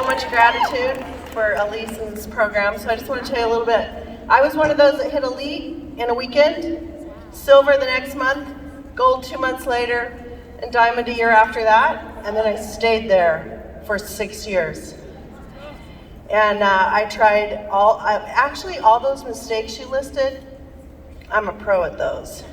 so much gratitude for Allyse's program, so I just want to tell you a little bit. I was one of those that hit elite in a weekend, silver the next month, gold 2 months later, and diamond a year after that, and then I stayed there for 6 years. And I tried actually all those mistakes you listed, I'm a pro at those.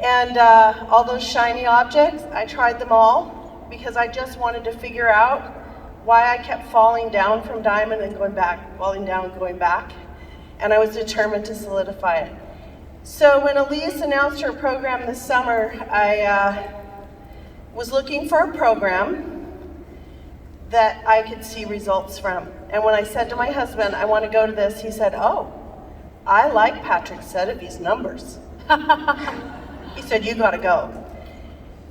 And all those shiny objects, I tried them all because I just wanted to figure out why I kept falling down from diamond and going back, falling down and going back. And I was determined to solidify it. So when Allyse announced her program this summer, I was looking for a program that I could see results from. And when I said to my husband, I want to go to this, he said, oh, I like Patrick Sedivy's numbers. He said, you gotta go.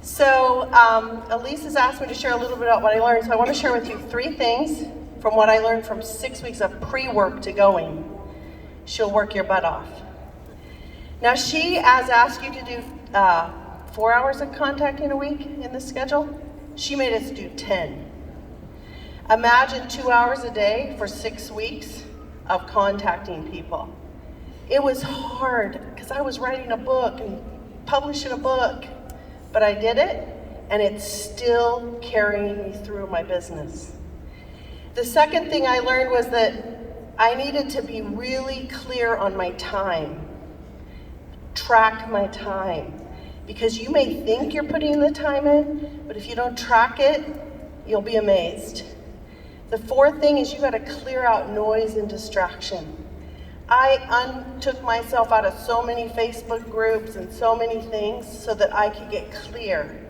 So Allyse has asked me to share a little bit about what I learned, so I want to share with you 3 things from what I learned from 6 weeks of pre-work to going. She'll work your butt off. Now she has asked you to do 4 hours of contacting a week in the schedule. She made us do 10. Imagine 2 hours a day for 6 weeks of contacting people. It was hard because I was writing a book and publishing a book, but I did it and it's still carrying me through my business. The second thing I learned was that I needed to be really clear on my time. Track my time. Because you may think you're putting the time in, but if you don't track it, you'll be amazed. The fourth thing is you gotta clear out noise and distraction. I took myself out of so many Facebook groups and so many things so that I could get clear.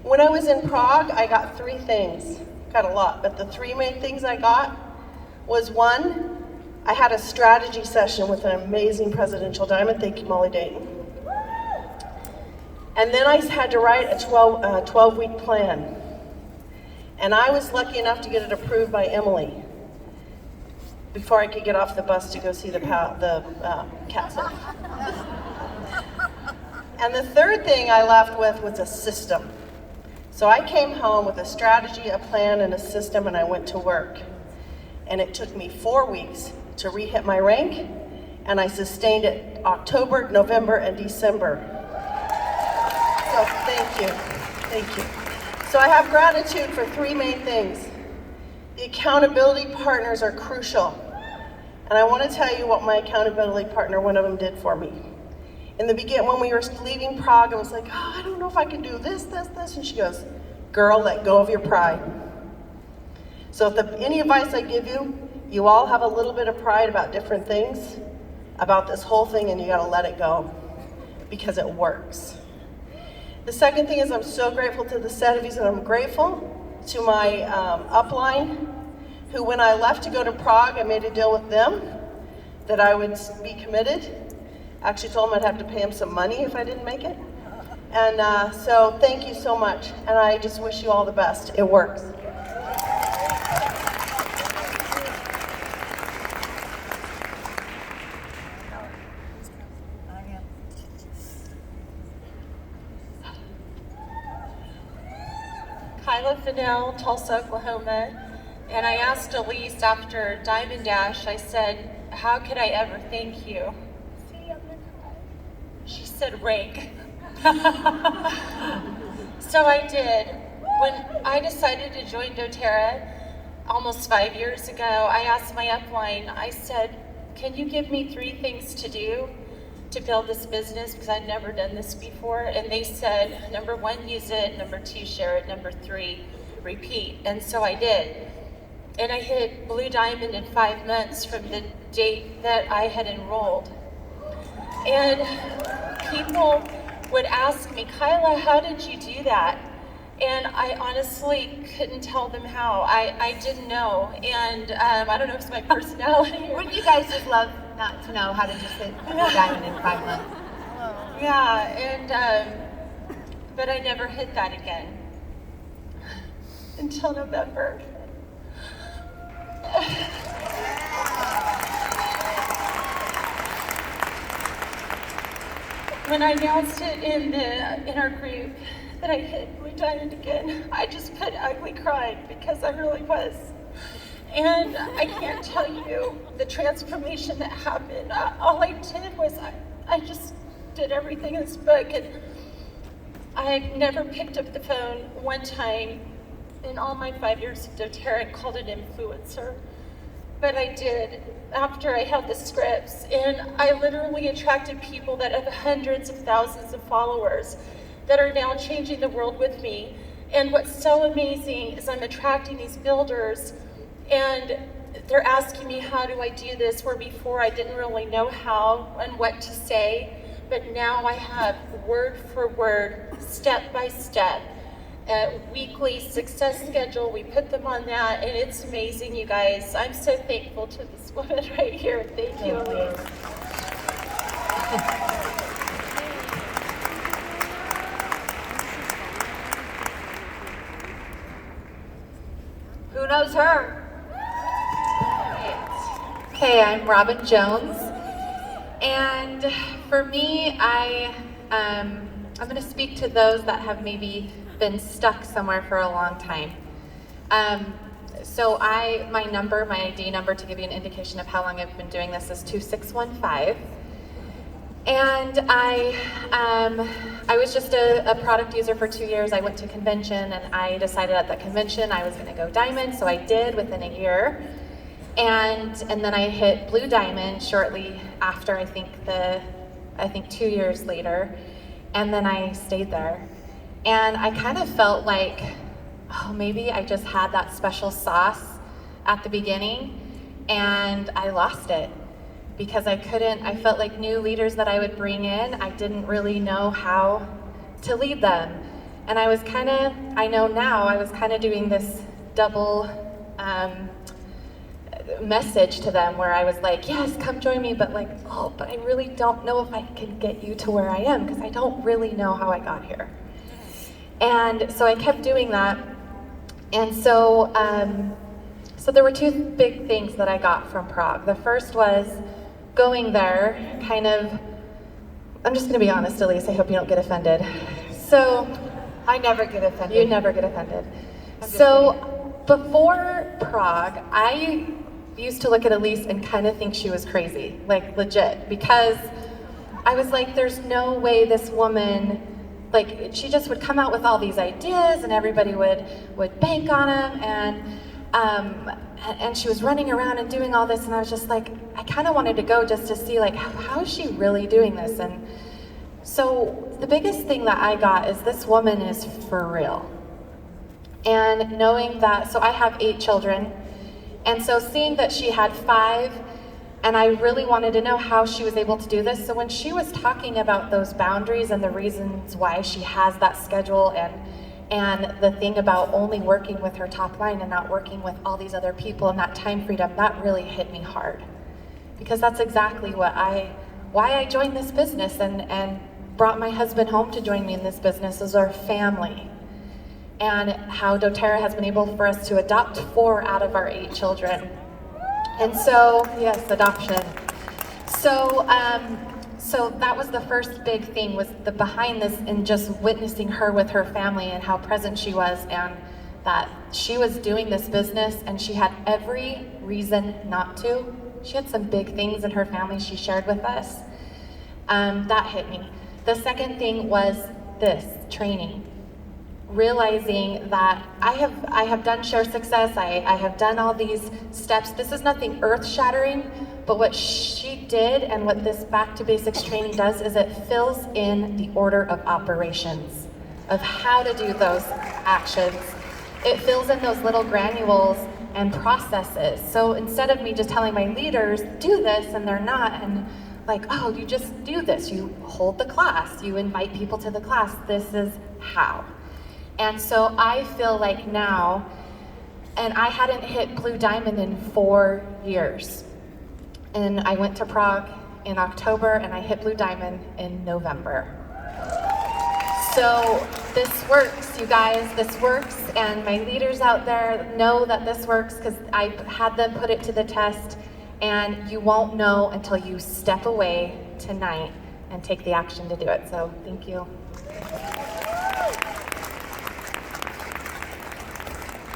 When I was in Prague, I got 3 things. Got a lot, but the 3 main things I got was 1, I had a strategy session with an amazing presidential diamond. Thank you, Molly Dayton. And then I had to write a 12-week plan. And I was lucky enough to get it approved by Emily before I could get off the bus to go see the castle. And the third thing I left with was a system. So I came home with a strategy, a plan, and a system, and I went to work. And it took me 4 weeks to re-hit my rank, and I sustained it October, November, and December. So thank you. So I have gratitude for 3 main things. The accountability partners are crucial. And I want to tell you what my accountability partner, one of them, did for me. In the beginning, when we were leaving Prague, I was like, oh, I don't know if I can do this. And she goes, girl, let go of your pride. So if any advice I give you, you all have a little bit of pride about different things, about this whole thing, and you gotta let it go, because it works. The second thing is I'm so grateful to the Sedivys, and I'm grateful to my upline, who when I left to go to Prague, I made a deal with them that I would be committed. Actually told them I'd have to pay them some money if I didn't make it. And so thank you so much, and I just wish you all the best. It works. Fennell, Tulsa, Oklahoma, and I asked Allyse after Diamond Dash, I said, how could I ever thank you? She said, rank. So I did. When I decided to join doTERRA almost 5 years ago, I asked my upline, I said, can you give me 3 things to do to build this business, because I'd never done this before? And they said, number 1, use it, number 2, share it, number 3, repeat. And so I did. And I hit Blue Diamond in 5 months from the date that I had enrolled. And people would ask me, Kyla, how did you do that? And I honestly couldn't tell them how. I didn't know. And I don't know if it's my personality. Wouldn't you guys just love not to know how to just hit Blue Diamond in 5 months? Yeah, and but I never hit that again until November. When I announced it in our group that I hit Blue Diamond again, I just put ugly crying, because I really was. And I can't tell you the transformation that happened. All I did was I just did everything in this book, and I've never picked up the phone one time in all my 5 years of doTERRA and called an influencer. But I did after I had the scripts, and I literally attracted people that have hundreds of thousands of followers that are now changing the world with me. And what's so amazing is I'm attracting these builders, and they're asking me, how do I do this? Where before I didn't really know how and what to say, but now I have word for word, step by step, a weekly success schedule. We put them on that, and it's amazing, you guys. I'm so thankful to this woman right here. Thank you, Allyse. Who knows her? Hey, I'm Robin Jones, and for me, I'm going to speak to those that have maybe been stuck somewhere for a long time. So my ID number, to give you an indication of how long I've been doing this, is 2615. And I was just a product user for 2 years. I went to convention, and I decided at that convention I was going to go diamond, so I did within a year. And then I hit blue diamond shortly after, I think 2 years later, and then I stayed there. And I kind of felt like, oh, maybe I just had that special sauce at the beginning, and I lost it because I felt like new leaders that I would bring in, I didn't really know how to lead them. And I was kind of doing this double message to them where I was like, yes, come join me, but I really don't know if I can get you to where I am because I don't really know how I got here. And so I kept doing that. And so there were two big things that I got from Prague. The first was going there, I'm just gonna be honest, Allyse, I hope you don't get offended. So, I never get offended. You never get offended. So, before Prague, I used to look at Allyse and kind of think she was crazy, like legit, because I was like, there's no way this woman, like, she just would come out with all these ideas and everybody would bank on them, and she was running around and doing all this, and I was just like, I kind of wanted to go just to see, like, how is she really doing this? And so the biggest thing that I got is this woman is for real. And knowing that, so I have 8 children, and so seeing that she had 5, and I really wanted to know how she was able to do this. So when she was talking about those boundaries and the reasons why she has that schedule, and the thing about only working with her top line and not working with all these other people and that time freedom, that really hit me hard. Because that's exactly why I joined this business and brought my husband home to join me in this business as our family. And how doTERRA has been able for us to adopt 4 out of our 8 children. And so, yes, adoption. So that was the first big thing, was the behind this, and just witnessing her with her family and how present she was, and that she was doing this business and she had every reason not to. She had some big things in her family she shared with us. That hit me. The second thing was this training. Realizing that I have done Share Success, I have done all these steps. This is nothing earth-shattering, but what she did and what this Back to Basics training does is it fills in the order of operations of how to do those actions. It fills in those little granules and processes. So instead of me just telling my leaders, do this, and they're not, and like, oh, you just do this, you hold the class, you invite people to the class, this is how. And so I feel like now, and I hadn't hit Blue Diamond in 4 years. And I went to Prague in October, and I hit Blue Diamond in November. So this works, you guys, this works, and my leaders out there know that this works because I had them put it to the test, and you won't know until you step away tonight and take the action to do it. So thank you.